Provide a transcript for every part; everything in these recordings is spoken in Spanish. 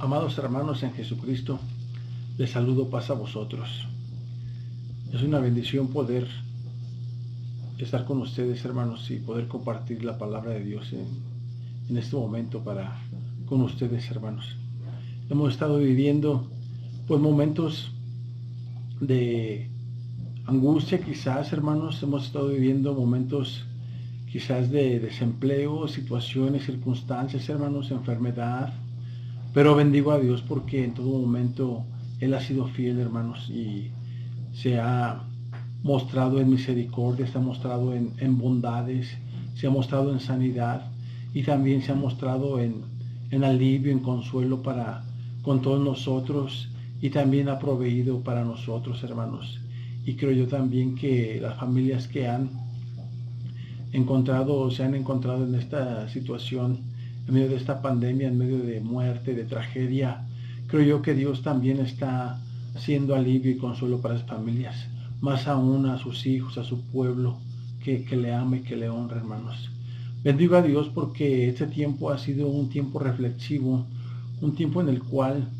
Amados hermanos en Jesucristo, les saludo paz a vosotros. Es una bendición poder estar con ustedes, hermanos, y poder compartir la palabra de Dios en este momento con ustedes, hermanos. Hemos estado viviendo pues momentos de angustia, quizás, hermanos. Hemos estado viviendo momentos quizás de desempleo, situaciones, circunstancias, hermanos, enfermedad. Pero bendigo a Dios porque en todo momento Él ha sido fiel, hermanos, y se ha mostrado en misericordia, se ha mostrado en bondades, se ha mostrado en sanidad y también se ha mostrado en alivio, en consuelo con todos nosotros, y también ha proveído para nosotros, hermanos. Y creo yo también que las familias que se han encontrado en esta situación, en medio de esta pandemia, en medio de muerte, de tragedia, creo yo que Dios también está haciendo alivio y consuelo para las familias, más aún a sus hijos, a su pueblo, que le ama y que le honra, hermanos. Bendigo a Dios porque este tiempo ha sido un tiempo reflexivo, un tiempo en el cual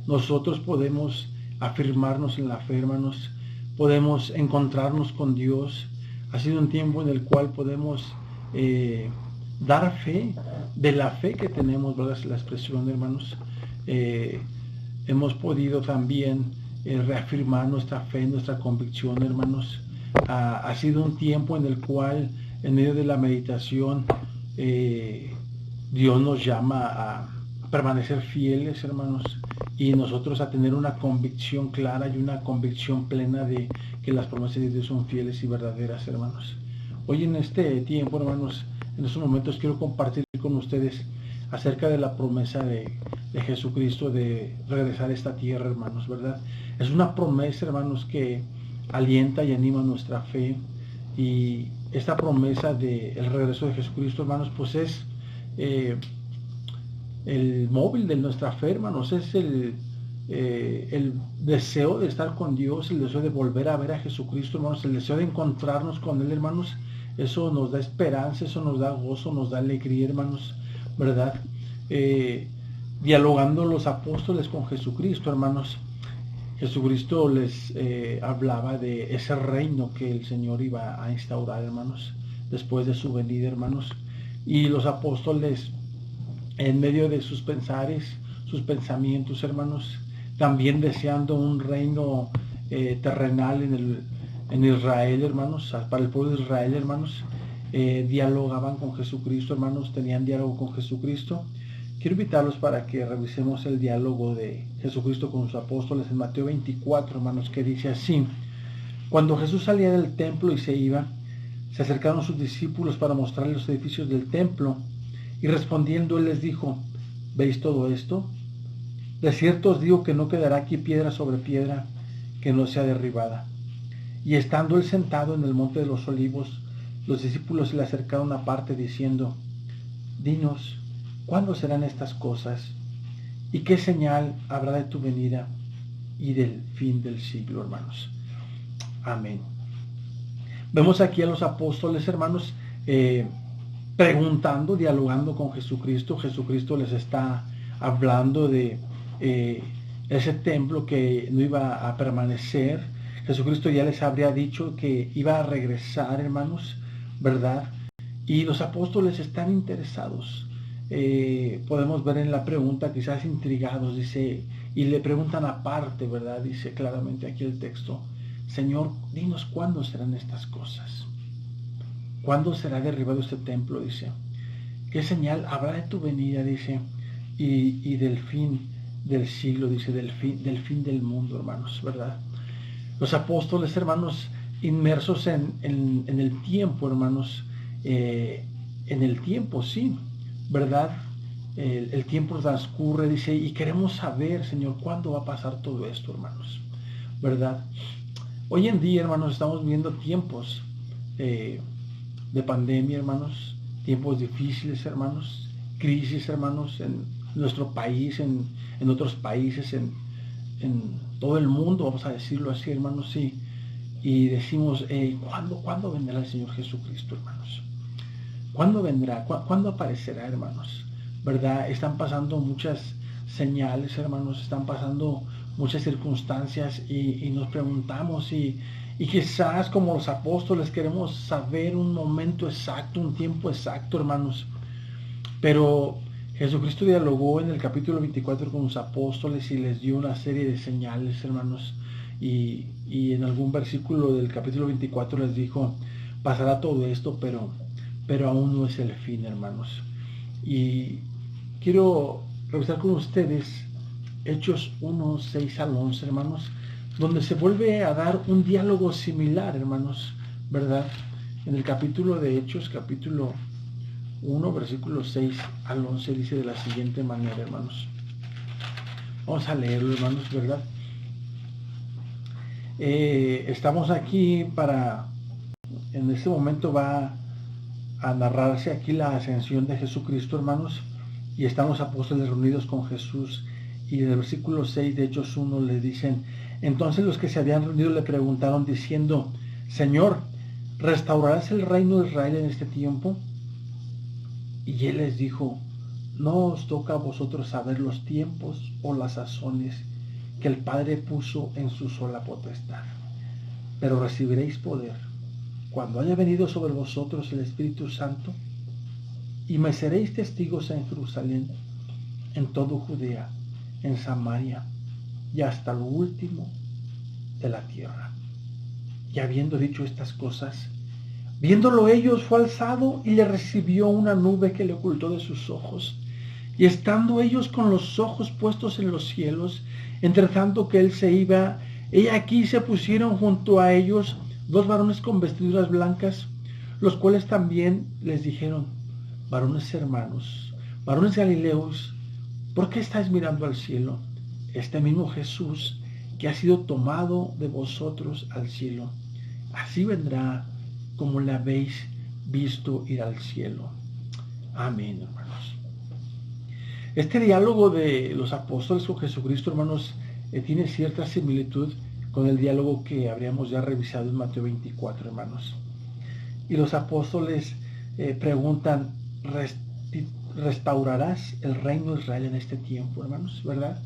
nosotros podemos afirmarnos en la fe, hermanos, podemos encontrarnos con Dios. Ha sido un tiempo en el cual podemos dar fe de la fe que tenemos, ¿verdad? La expresión, hermanos. Hemos podido también reafirmar nuestra fe, nuestra convicción, hermanos. Ha sido un tiempo en el cual, en medio de la meditación, Dios nos llama a permanecer fieles, hermanos, y nosotros a tener una convicción clara y una convicción plena de que las promesas de Dios son fieles y verdaderas, hermanos. Hoy en este tiempo, hermanos, en estos momentos quiero compartir con ustedes acerca de la promesa de Jesucristo de regresar a esta tierra, hermanos, ¿verdad? Es una promesa, hermanos, que alienta y anima nuestra fe, y esta promesa del regreso de Jesucristo, hermanos, pues es el móvil de nuestra fe, hermanos. Es el deseo de estar con Dios, el deseo de volver a ver a Jesucristo, hermanos, el deseo de encontrarnos con Él, hermanos. Eso nos da esperanza, eso nos da gozo, nos da alegría, hermanos, ¿verdad? Dialogando los apóstoles con Jesucristo, hermanos, Jesucristo les hablaba de ese reino que el Señor iba a instaurar, hermanos, después de su venida, hermanos. Y los apóstoles, en medio de sus pensares, sus pensamientos, hermanos, también deseando un reino terrenal en Israel, hermanos, para el pueblo de Israel, hermanos, dialogaban con Jesucristo, hermanos, tenían diálogo con Jesucristo. Quiero invitarlos para que revisemos el diálogo de Jesucristo con sus apóstoles en Mateo 24, hermanos, que dice así: cuando Jesús salía del templo y se iba, se acercaron sus discípulos para mostrarles los edificios del templo, y respondiendo Él les dijo: ¿veis todo esto? De cierto os digo que no quedará aquí piedra sobre piedra que no sea derribada. Y estando Él sentado en el monte de los olivos, los discípulos se le acercaron aparte diciendo: dinos, ¿cuándo serán estas cosas? ¿Y qué señal habrá de tu venida y del fin del siglo, hermanos? Amén. Vemos aquí a los apóstoles, hermanos, preguntando, dialogando con Jesucristo. Jesucristo les está hablando de ese templo que no iba a permanecer. Jesucristo ya les habría dicho que iba a regresar, hermanos, ¿verdad? Y los apóstoles están interesados. Podemos ver en la pregunta, quizás intrigados, dice, y le preguntan aparte, ¿verdad? Dice claramente aquí el texto: Señor, dinos cuándo serán estas cosas. ¿Cuándo será derribado este templo? Dice. ¿Qué señal habrá de tu venida? Dice. Y del fin del siglo, dice, del fin del mundo, hermanos, ¿verdad? Los apóstoles, hermanos, inmersos en el tiempo, hermanos, en el tiempo, sí, ¿verdad? El tiempo transcurre, dice, y queremos saber, Señor, ¿cuándo va a pasar todo esto, hermanos? ¿Verdad? Hoy en día, hermanos, estamos viviendo tiempos de pandemia, hermanos, tiempos difíciles, hermanos, crisis, hermanos, en nuestro país, en otros países, en todo el mundo, vamos a decirlo así, hermanos, sí. Y decimos, ¿cuándo vendrá el Señor Jesucristo, hermanos? ¿Cuándo vendrá? ¿Cuándo aparecerá, hermanos? ¿Verdad? Están pasando muchas señales, hermanos, están pasando muchas circunstancias y nos preguntamos y quizás como los apóstoles queremos saber un momento exacto, un tiempo exacto, hermanos. Pero Jesucristo dialogó en el capítulo 24 con los apóstoles y les dio una serie de señales, hermanos. Y en algún versículo del capítulo 24 les dijo, pasará todo esto, pero aún no es el fin, hermanos. Y quiero revisar con ustedes Hechos 1, 6 al 11, hermanos, donde se vuelve a dar un diálogo similar, hermanos, ¿verdad? En el capítulo de Hechos, capítulo 1, versículos 6 al 11, dice de la siguiente manera, hermanos. Vamos a leerlo, hermanos, ¿verdad? Estamos aquí en este momento va a narrarse aquí la ascensión de Jesucristo, hermanos, y están los apóstoles reunidos con Jesús, y en el versículo 6 de Hechos 1 le dicen, entonces los que se habían reunido le preguntaron diciendo, Señor, ¿restaurarás el reino de Israel en este tiempo? Y él les dijo, no os toca a vosotros saber los tiempos o las sazones que el Padre puso en su sola potestad, pero recibiréis poder cuando haya venido sobre vosotros el Espíritu Santo, y me seréis testigos en Jerusalén, en todo Judea, en Samaria y hasta lo último de la tierra. Y habiendo dicho estas cosas, viéndolo ellos, fue alzado y le recibió una nube que le ocultó de sus ojos. Y estando ellos con los ojos puestos en los cielos, entre tanto que él se iba, he aquí se pusieron junto a ellos dos varones con vestiduras blancas, los cuales también les dijeron, varones hermanos, varones galileos, ¿por qué estáis mirando al cielo? Este mismo Jesús que ha sido tomado de vosotros al cielo, así vendrá como le habéis visto ir al cielo. Amén, hermanos. Este diálogo de los apóstoles con Jesucristo, hermanos, tiene cierta similitud con el diálogo que habríamos ya revisado en Mateo 24, hermanos. Y los apóstoles preguntan, ¿restaurarás el reino de Israel en este tiempo, hermanos? ¿Verdad?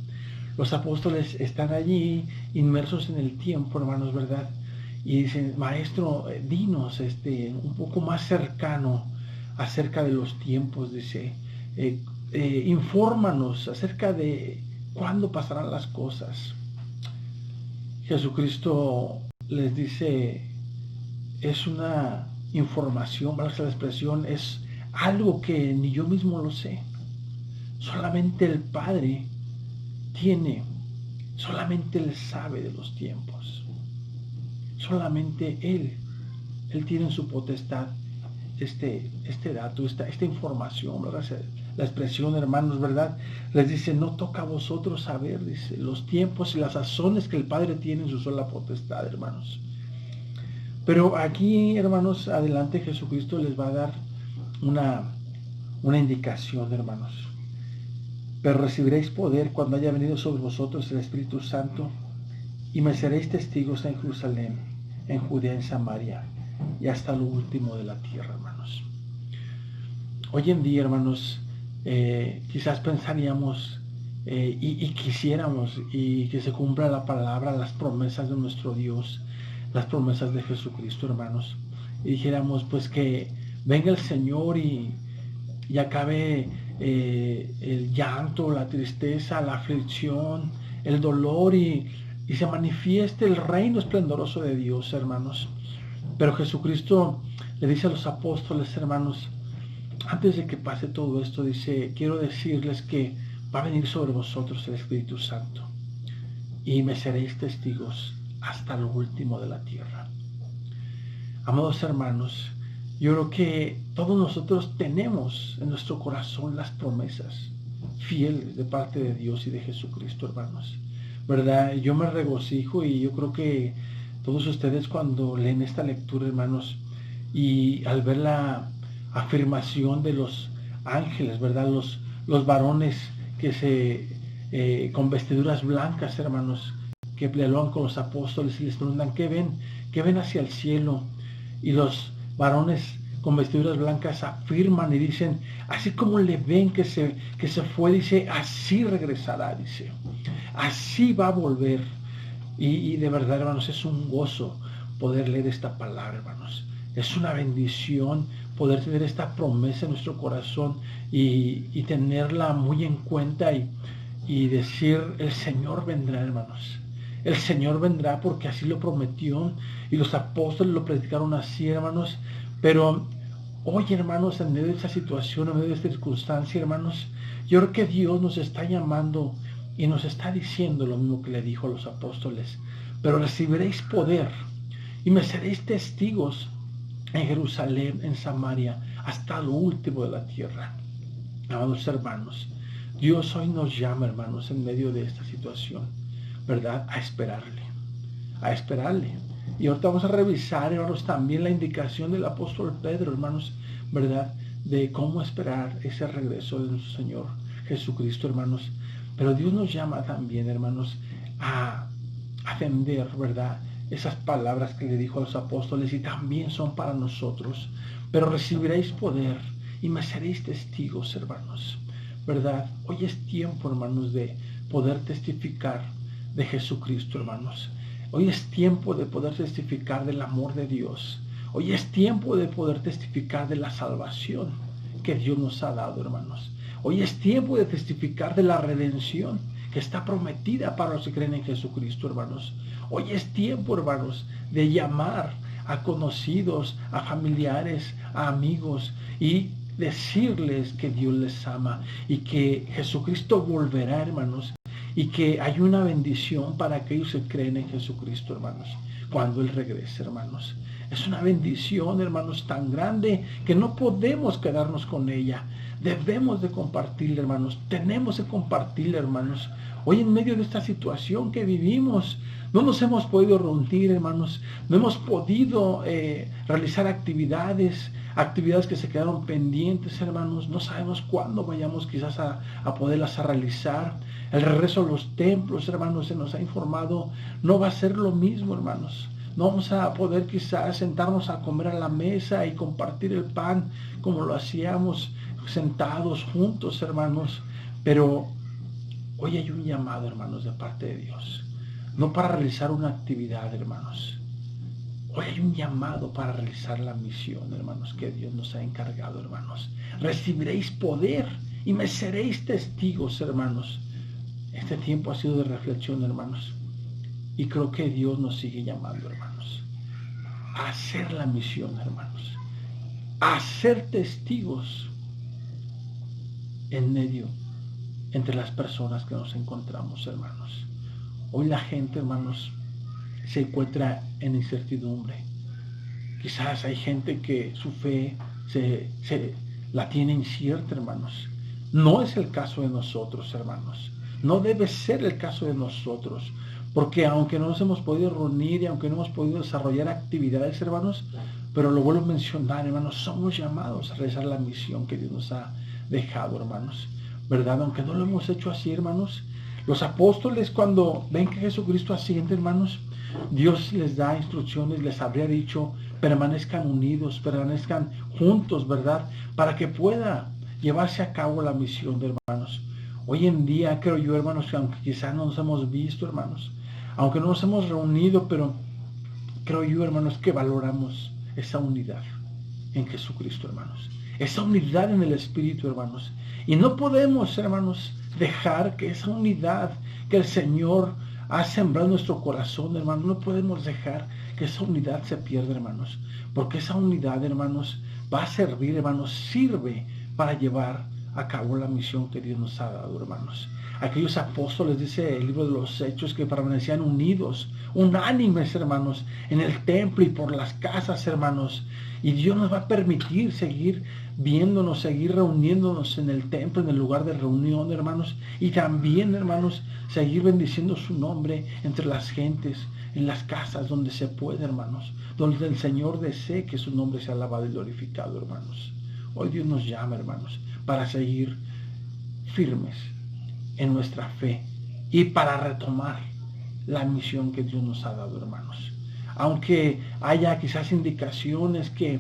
Los apóstoles están allí inmersos en el tiempo, hermanos, ¿verdad? Y dicen, maestro, dinos un poco más cercano acerca de los tiempos, dice, infórmanos acerca de cuándo pasarán las cosas. Jesucristo les dice, es una información, valga la expresión, es algo que ni yo mismo lo sé. Solamente el Padre tiene, solamente Él sabe de los tiempos. Solamente Él tiene en su potestad este dato, esta información, ¿verdad? La expresión, hermanos, ¿verdad? Les dice, no toca a vosotros saber, dice, los tiempos y las sazones que el Padre tiene en su sola potestad, hermanos. Pero aquí, hermanos, adelante Jesucristo les va a dar una indicación, hermanos. Pero recibiréis poder cuando haya venido sobre vosotros el Espíritu Santo, y me seréis testigos en Jerusalén, en Judea, en Samaria, y hasta lo último de la tierra, hermanos. Hoy en día, hermanos, quizás pensaríamos y quisiéramos y que se cumpla la palabra, las promesas de nuestro Dios, las promesas de Jesucristo, hermanos. Y dijéramos, pues que venga el Señor y acabe el llanto, la tristeza, la aflicción, el dolor y se manifieste el reino esplendoroso de Dios, hermanos. Pero Jesucristo le dice a los apóstoles, hermanos, antes de que pase todo esto, dice, quiero decirles que va a venir sobre vosotros el Espíritu Santo y me seréis testigos hasta lo último de la tierra. Amados hermanos, yo creo que todos nosotros tenemos en nuestro corazón las promesas fieles de parte de Dios y de Jesucristo, hermanos. ¿Verdad? Yo me regocijo y yo creo que todos ustedes cuando leen esta lectura, hermanos, y al ver la afirmación de los ángeles, ¿verdad? Los varones que con vestiduras blancas, hermanos, que dialogan con los apóstoles y les preguntan, ¿qué ven? ¿Qué ven hacia el cielo? Y los varones con vestiduras blancas afirman y dicen, así como le ven que se fue, dice, así regresará, dice, así va a volver. Y de verdad, hermanos, es un gozo poder leer esta palabra, hermanos. Es una bendición poder tener esta promesa en nuestro corazón y tenerla muy en cuenta y decir, el Señor vendrá, hermanos. El Señor vendrá porque así lo prometió y los apóstoles lo predicaron así, hermanos. Pero hoy, hermanos, en medio de esta situación, en medio de esta circunstancia, hermanos, yo creo que Dios nos está llamando y nos está diciendo lo mismo que le dijo a los apóstoles. Pero recibiréis poder y me seréis testigos en Jerusalén, en Samaria, hasta lo último de la tierra. Amados hermanos, Dios hoy nos llama, hermanos, en medio de esta situación, ¿verdad? A esperarle, a esperarle. Y ahorita vamos a revisar, hermanos, también la indicación del apóstol Pedro, hermanos, ¿verdad? De cómo esperar ese regreso de nuestro Señor Jesucristo, hermanos. Pero Dios nos llama también, hermanos, a atender, ¿verdad? Esas palabras que le dijo a los apóstoles y también son para nosotros. Pero recibiréis poder y me seréis testigos, hermanos, ¿verdad? Hoy es tiempo, hermanos, de poder testificar de Jesucristo, hermanos. Hoy es tiempo de poder testificar del amor de Dios. Hoy es tiempo de poder testificar de la salvación que Dios nos ha dado, hermanos. Hoy es tiempo de testificar de la redención que está prometida para los que creen en Jesucristo, hermanos. Hoy es tiempo, hermanos, de llamar a conocidos, a familiares, a amigos y decirles que Dios les ama y que Jesucristo volverá, hermanos, y que hay una bendición para aquellos que creen en Jesucristo, hermanos, cuando Él regrese, hermanos. Es una bendición, hermanos, tan grande que no podemos quedarnos con ella. Debemos de compartirla, hermanos. Tenemos que compartirla, hermanos. Hoy en medio de esta situación que vivimos, no nos hemos podido reunir, hermanos. No hemos podido realizar actividades que se quedaron pendientes, hermanos. No sabemos cuándo vayamos quizás a poderlas realizar. El regreso a los templos, hermanos, se nos ha informado, no va a ser lo mismo, hermanos. No vamos a poder quizás sentarnos a comer a la mesa y compartir el pan como lo hacíamos sentados juntos, hermanos. Pero hoy hay un llamado, hermanos, de parte de Dios. No para realizar una actividad, hermanos. Hoy hay un llamado para realizar la misión, hermanos, que Dios nos ha encargado, hermanos. Recibiréis poder y me seréis testigos, hermanos. Este tiempo ha sido de reflexión, hermanos. Y creo que Dios nos sigue llamando, hermanos, a hacer la misión, hermanos, a ser testigos en medio, entre las personas que nos encontramos, hermanos. Hoy la gente, hermanos, se encuentra en incertidumbre. Quizás hay gente que su fe la tiene incierta, hermanos. No es el caso de nosotros, hermanos. No debe ser el caso de nosotros. Porque aunque no nos hemos podido reunir y aunque no hemos podido desarrollar actividades, hermanos, pero lo vuelvo a mencionar, hermanos, somos llamados a realizar la misión que Dios nos ha dejado, hermanos, ¿verdad? Aunque no lo hemos hecho así, hermanos, los apóstoles cuando ven que Jesucristo asciende, hermanos, Dios les da instrucciones, les habría dicho, permanezcan unidos, permanezcan juntos, ¿verdad? Para que pueda llevarse a cabo la misión de hermanos. Hoy en día creo yo, hermanos, que aunque quizás no nos hemos visto, hermanos, aunque no nos hemos reunido, pero creo yo, hermanos, que valoramos esa unidad en Jesucristo, hermanos. Esa unidad en el Espíritu, hermanos. Y no podemos, hermanos, dejar que esa unidad que el Señor ha sembrado en nuestro corazón, hermanos, no podemos dejar que esa unidad se pierda, hermanos. Porque esa unidad, hermanos, va a servir, hermanos, sirve para llevar a cabo la misión que Dios nos ha dado, hermanos. Aquellos apóstoles, dice el libro de los Hechos, que permanecían unidos, unánimes, hermanos, en el templo y por las casas, hermanos. Y Dios nos va a permitir seguir viéndonos, seguir reuniéndonos en el templo, en el lugar de reunión, hermanos. Y también, hermanos, seguir bendiciendo su nombre entre las gentes, en las casas donde se puede, hermanos. Donde el Señor desee que su nombre sea alabado y glorificado, hermanos. Hoy Dios nos llama, hermanos, para seguir firmes en nuestra fe y para retomar la misión que Dios nos ha dado, hermanos. Aunque haya quizás indicaciones que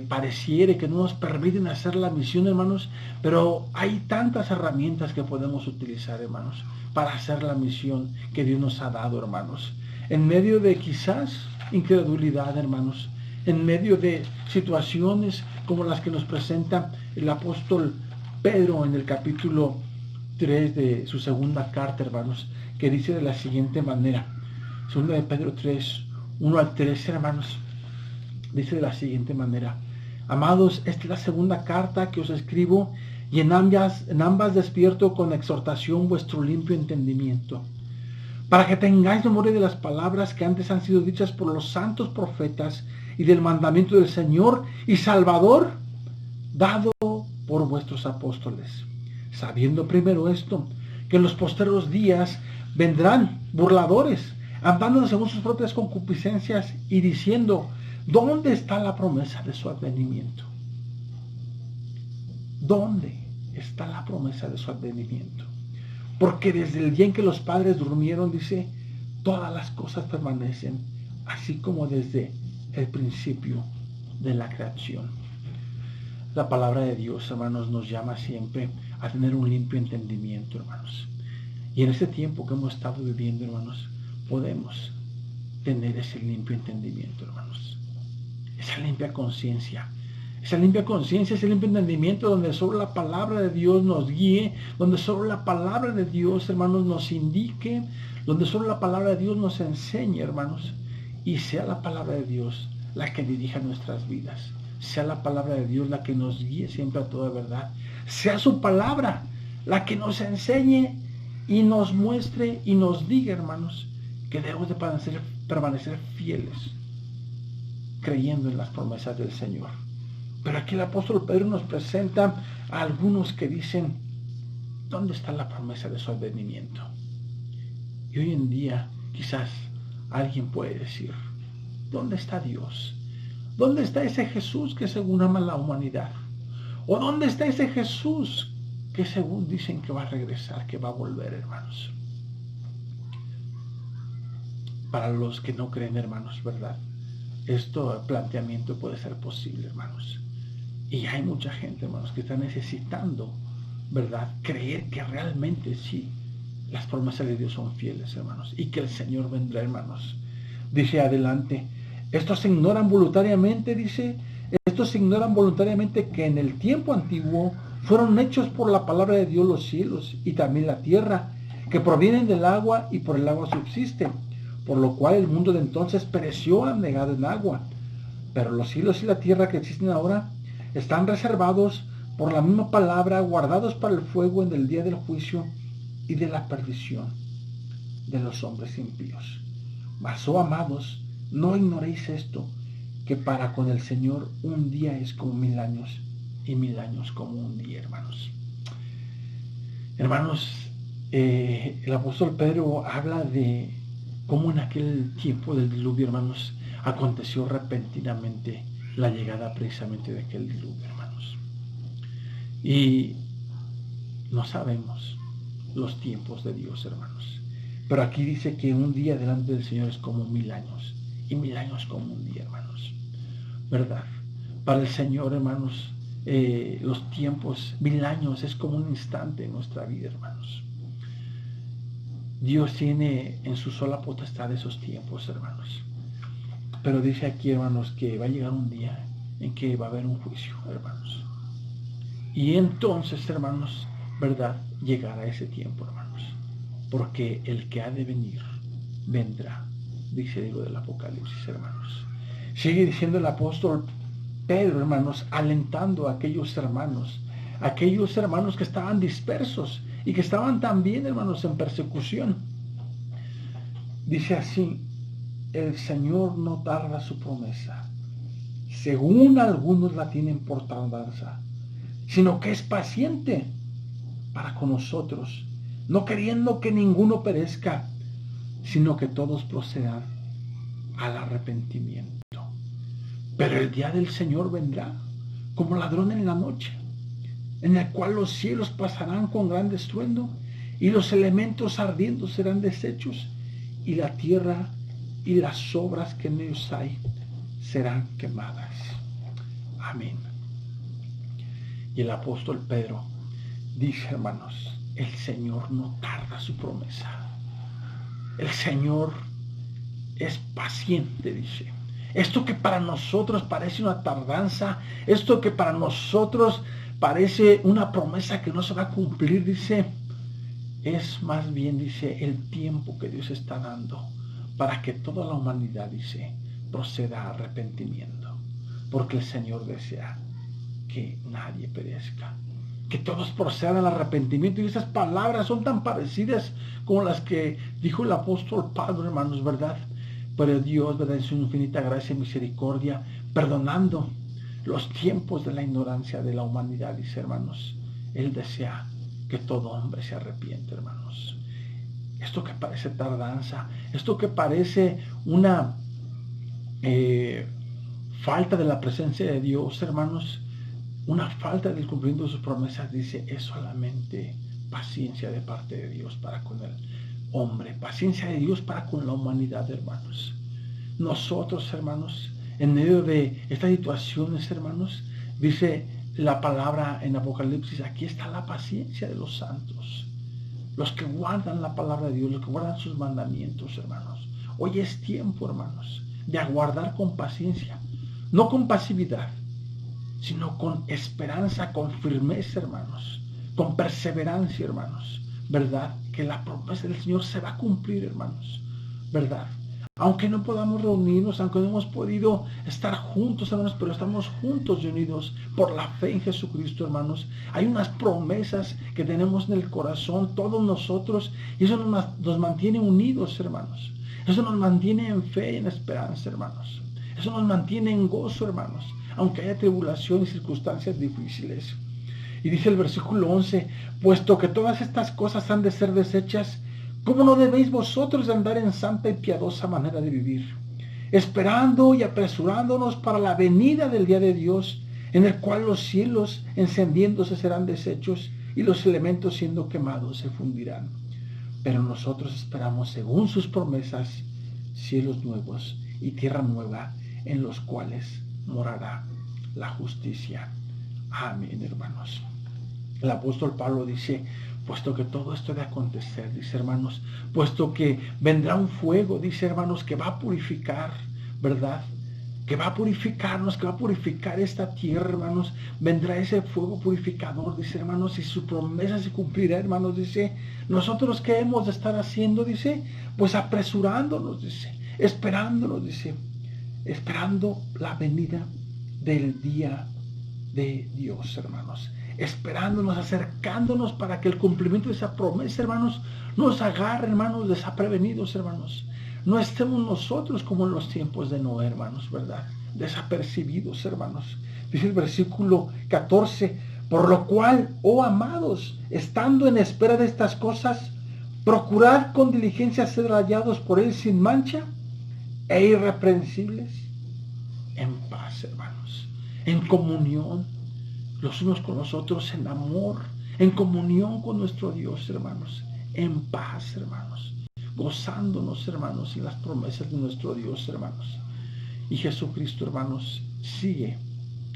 pareciere que no nos permiten hacer la misión, hermanos, pero hay tantas herramientas que podemos utilizar, hermanos, para hacer la misión que Dios nos ha dado, hermanos. En medio de quizás incredulidad, hermanos, en medio de situaciones como las que nos presenta el apóstol Pedro en el capítulo 3 de su segunda carta, hermanos, que dice de la siguiente manera, segunda de Pedro 3, 1 al 3, hermanos, dice de la siguiente manera: amados, esta es la segunda carta que os escribo, y en ambas despierto con exhortación vuestro limpio entendimiento, para que tengáis memoria de las palabras que antes han sido dichas por los santos profetas, y del mandamiento del Señor y Salvador dado por vuestros apóstoles, sabiendo primero esto, que en los posteros días vendrán burladores, andando según sus propias concupiscencias y diciendo: ¿dónde está la promesa de su advenimiento? ¿Dónde está la promesa de su advenimiento? Porque desde el día en que los padres durmieron, dice, todas las cosas permanecen, así como desde el principio de la creación. La palabra de Dios, hermanos, nos llama siempre a tener un limpio entendimiento, hermanos. Y en este tiempo que hemos estado viviendo, hermanos, podemos tener ese limpio entendimiento, hermanos. Esa limpia conciencia, ese limpio entendimiento donde solo la palabra de Dios nos guíe, donde solo la palabra de Dios, hermanos, nos indique, donde solo la palabra de Dios nos enseñe, hermanos, y sea la palabra de Dios la que dirija nuestras vidas, sea la palabra de Dios la que nos guíe siempre a toda verdad, sea su palabra la que nos enseñe y nos muestre y nos diga, hermanos, que debemos de permanecer fieles, creyendo en las promesas del Señor. Pero aquí el apóstol Pedro nos presenta a algunos que dicen: ¿dónde está la promesa de su advenimiento? Y hoy en día quizás alguien puede decir: ¿dónde está Dios? ¿Dónde está ese Jesús que según ama la humanidad? ¿O dónde está ese Jesús que según dicen que va a regresar, que va a volver, hermanos? Para los que no creen, hermanos, ¿verdad? Este planteamiento puede ser posible, hermanos. Y hay mucha gente, hermanos, que está necesitando, ¿verdad?, creer que realmente sí, las promesas de Dios son fieles, hermanos, y que el Señor vendrá, hermanos. Dice adelante: estos ignoran voluntariamente, dice, estos ignoran voluntariamente que en el tiempo antiguo fueron hechos por la palabra de Dios los cielos y también la tierra, que provienen del agua y por el agua subsisten, por lo cual el mundo de entonces pereció anegado en agua. Pero los cielos y la tierra que existen ahora están reservados por la misma palabra, guardados para el fuego en el día del juicio y de la perdición de los hombres impíos. Mas, oh amados, no ignoréis esto, que para con el Señor un día es como 1000 años, y 1000 años como un día, hermanos. Hermanos, el apóstol Pedro habla de cómo en aquel tiempo del diluvio, hermanos, aconteció repentinamente la llegada precisamente de aquel diluvio, hermanos. Y no sabemos los tiempos de Dios, hermanos. Pero aquí dice que un día delante del Señor es como 1000 años, y 1000 años como un día, hermanos. ¿Verdad? Para el Señor, hermanos, los tiempos, 1000 años es como un instante en nuestra vida, hermanos. Dios tiene en su sola potestad esos tiempos, hermanos. Pero dice aquí, hermanos, que va a llegar un día en que va a haber un juicio, hermanos. Y entonces, hermanos, ¿verdad?, llegará ese tiempo, hermanos. Porque el que ha de venir, vendrá, dice el libro del Apocalipsis, hermanos. Sigue diciendo el apóstol Pedro, hermanos, alentando a aquellos hermanos que estaban dispersos y que estaban también, hermanos, en persecución. Dice así: el Señor no tarda su promesa, según algunos la tienen por tardanza, sino que es paciente para con nosotros, no queriendo que ninguno perezca, sino que todos procedan al arrepentimiento. Pero el día del Señor vendrá como ladrón en la noche, en el cual los cielos pasarán con gran estruendo, y los elementos ardiendo serán deshechos, y la tierra y las obras que en ellos hay serán quemadas. Amén. Y el apóstol Pedro dice, hermanos, el Señor no tarda su promesa. El Señor es paciente, dice. Esto que para nosotros parece una tardanza, esto que para nosotros parece una promesa que no se va a cumplir, dice, es más bien, dice, el tiempo que Dios está dando para que toda la humanidad, dice, proceda a arrepentimiento. Porque el Señor desea que nadie perezca, que todos procedan al arrepentimiento. Y esas palabras son tan parecidas como las que dijo el apóstol Pablo, hermanos, ¿verdad? Pero Dios, ¿verdad?, en su infinita gracia y misericordia, perdonando los tiempos de la ignorancia de la humanidad, dice, hermanos, Él desea que todo hombre se arrepiente, hermanos. Esto que parece tardanza, esto que parece una falta de la presencia de Dios, hermanos, una falta del cumplimiento de sus promesas, dice, es solamente paciencia de parte de Dios para con el hombre, paciencia de Dios para con la humanidad, hermanos. Nosotros, hermanos, en medio de estas situaciones, hermanos, dice la palabra en Apocalipsis, aquí está la paciencia de los santos, los que guardan la palabra de Dios, los que guardan sus mandamientos, hermanos. Hoy es tiempo, hermanos, de aguardar con paciencia, no con pasividad, sino con esperanza, con firmeza, hermanos, con perseverancia, hermanos, ¿verdad? Que la promesa del Señor se va a cumplir, hermanos, ¿verdad? Aunque no podamos reunirnos, aunque no hemos podido estar juntos, hermanos, pero estamos juntos y unidos por la fe en Jesucristo, hermanos. Hay unas promesas que tenemos en el corazón, todos nosotros, y eso nos mantiene unidos, hermanos. Eso nos mantiene en fe y en esperanza, hermanos. Eso nos mantiene en gozo, hermanos, aunque haya tribulación y circunstancias difíciles. Y dice el versículo 11, puesto que todas estas cosas han de ser deshechas, ¿cómo no debéis vosotros de andar en santa y piadosa manera de vivir, esperando y apresurándonos para la venida del día de Dios, en el cual los cielos encendiéndose serán deshechos y los elementos siendo quemados se fundirán? Pero nosotros esperamos, según sus promesas, cielos nuevos y tierra nueva, en los cuales morará la justicia. Amén, hermanos. El apóstol Pablo dice, puesto que todo esto debe acontecer, dice, hermanos, puesto que vendrá un fuego, dice, hermanos, que va a purificar, ¿verdad? Que va a purificarnos, que va a purificar esta tierra, hermanos. Vendrá ese fuego purificador, dice, hermanos, y su promesa se cumplirá, hermanos, dice. Nosotros, ¿qué hemos de estar haciendo? Dice, pues apresurándonos, dice, esperándonos, dice, esperando la venida del día de Dios, hermanos, esperándonos, acercándonos para que el cumplimiento de esa promesa, hermanos, nos agarre, hermanos, desaprevenidos, hermanos. No estemos nosotros como en los tiempos de Noé, hermanos, ¿verdad? Desapercibidos, hermanos. Dice el versículo 14, por lo cual, oh amados, estando en espera de estas cosas, procurad con diligencia ser hallados por Él sin mancha e irreprensibles, en paz, hermanos, en comunión los unos con los otros, en amor, en comunión con nuestro Dios, hermanos, en paz, hermanos, gozándonos, hermanos, en las promesas de nuestro Dios, hermanos. Y Jesucristo, hermanos, sigue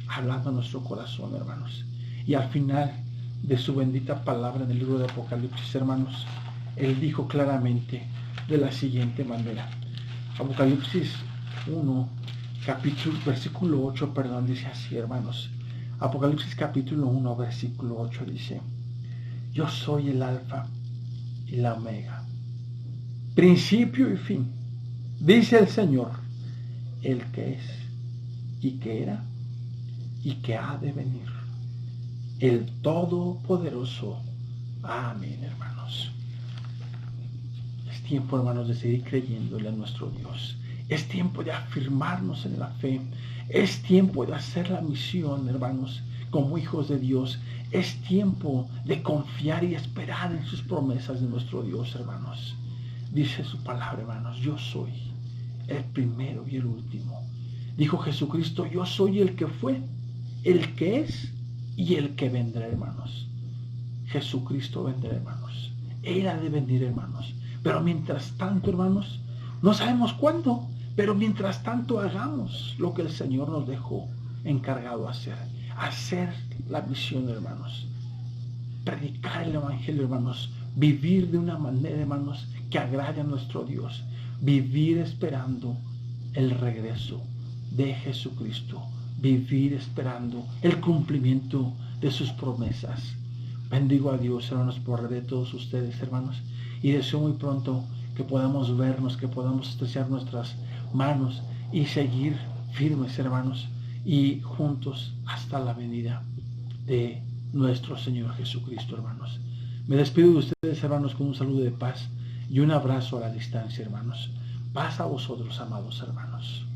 hablando a nuestro corazón, hermanos. Y al final de su bendita palabra en el libro de Apocalipsis, hermanos, Él dijo claramente de la siguiente manera. Apocalipsis 1, versículo 8, dice así, hermanos. Apocalipsis capítulo 1, versículo 8 dice, yo soy el alfa y la omega, principio y fin, dice el Señor, el que es y que era y que ha de venir, el Todopoderoso. Amén, hermanos. Es tiempo, hermanos, de seguir creyéndole a nuestro Dios. Es tiempo de afirmarnos en la fe. Es tiempo de hacer la misión, hermanos, como hijos de Dios. Es tiempo de confiar y esperar en sus promesas de nuestro Dios, hermanos. Dice su palabra, hermanos, yo soy el primero y el último. Dijo Jesucristo, yo soy el que fue, el que es y el que vendrá, hermanos. Jesucristo vendrá, hermanos. Él ha de venir, hermanos. Pero mientras tanto, hermanos, no sabemos cuándo, pero mientras tanto hagamos lo que el Señor nos dejó encargado a hacer. Hacer la misión, hermanos. Predicar el evangelio, hermanos. Vivir de una manera, hermanos, que agrade a nuestro Dios. Vivir esperando el regreso de Jesucristo. Vivir esperando el cumplimiento de sus promesas. Bendigo a Dios, hermanos, por la de todos ustedes, hermanos. Y deseo muy pronto que podamos vernos, que podamos estrechar nuestras manos y seguir firmes, hermanos, y juntos hasta la venida de nuestro Señor Jesucristo, hermanos. Me despido de ustedes, hermanos, con un saludo de paz y un abrazo a la distancia, hermanos. Paz a vosotros, amados hermanos.